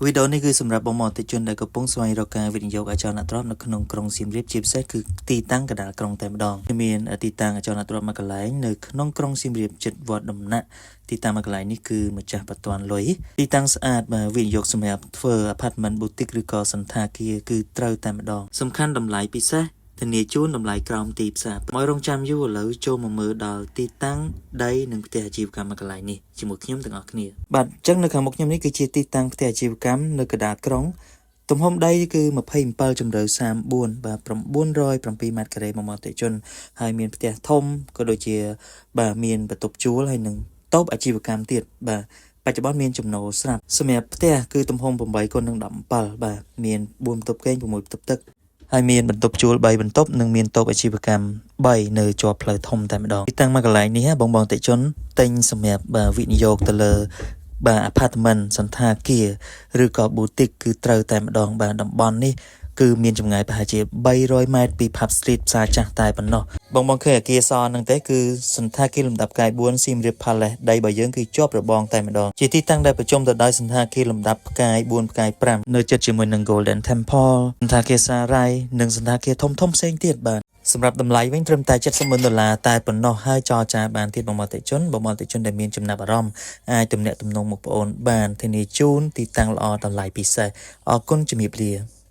វីដេអូនេះគឺសម្រាប់បងប្អូនតិជនដែលកំពុងស្វែងរកការវិនិយោគអចលនទ្រព្យនៅក្នុងក្រុងសៀមរាបជាពិសេសគឺទីតាំងកណ្ដាលក្រុងតែម្ដងមានទីតាំងអចលនទ្រព្យមួយកន្លែងនៅក្នុងក្រុងសៀមរាបជិតវត្តដំណាក់ទីតាំងមួយកន្លែងនេះគឺម្ចាស់បន្ទាន់លុយទីតាំងស្អាតបាទវិនិយោគសម្រាប់ធ្វើ apartment boutique ឬក៏សន្តាគារគឺត្រូវតែម្ដងសំខាន់តម្លៃពិសេសធានាជូនតម្លៃក្រោមទីផ្សារមករងចាំយូរឥឡូវចូលមកមើលដល់ទីតាំងដីនិងផ្ទះអាជីវកម្មកន្លែងនេះជាមួយខ្ញុំទាំងអស់គ្នាបាទអញ្ចឹងនៅខាងមុខខ្ញុំនេះគឺជាទីតាំងផ្ទះអាជីវកម្មនៅកណ្ដាលក្រុងទំហំដីគឺ27ជម្រៅ34បាទ907ម៉ែត្រការ៉េមកតិជនហើយមានផ្ទះធំក៏ដូចជាបាទមានបន្ទប់ជួលហើយនិងតូបអាជីវកម្មទៀតបាទបច្ចុប្បន្នមានចំណូលស្រាប់សម្រាប់ផ្ទះគឺទំហំ8x17បាទមាន4បន្ទប់គេង6បន្ទប់ទឹកហើយមានបន្ទប់ជួល3បន្ទប់និងមានតូបអាជីវកម្ម3នៅជាប់ផ្លូវធំតែម្ដងទីតាំងមួយកន្លែងនេះបងតិជនទិញសម្រាប់វិនិយោគទៅលើបាទ apartment សន្តាគារឬក៏ boutique គឺត្រូវតែម្ដងបាទតំបន់នេះគឺមានចម្ងាយប្រហែលជា300ម៉ែត្រពី Pub Street ផ្សារចាស់តែប៉ុណ្ណោះបងឃើញអគារសហ្នឹងទេគឺសន្តាគារលំដាប់ផ្កាយ4 Siem Reap Palace ដីរបស់យើងគឺជាប់របងតែម្ដងជាទីតាំងដែលប្រជុំទៅដោយសន្តាគារលំដាប់ផ្កាយ4ផ្កាយ5នៅជិតជាមួយនឹង Golden Temple សន្តាគារសារ៉ៃនិងសន្តាគារធំផ្សេងទៀតបាទសម្រាប់តម្លៃវិញត្រឹមតែ$70,000តែប៉ុណ្ណោះហើយចរចាបានទៀតបងប្អូនតិជនដែលមានចំណាប់អារម្មណ៍អាចទំនាក់ទំនងមកបងប្អូនបានធានាជូនទីតាំងល្អតម្លៃពិសេសអរគុណជំរាបលា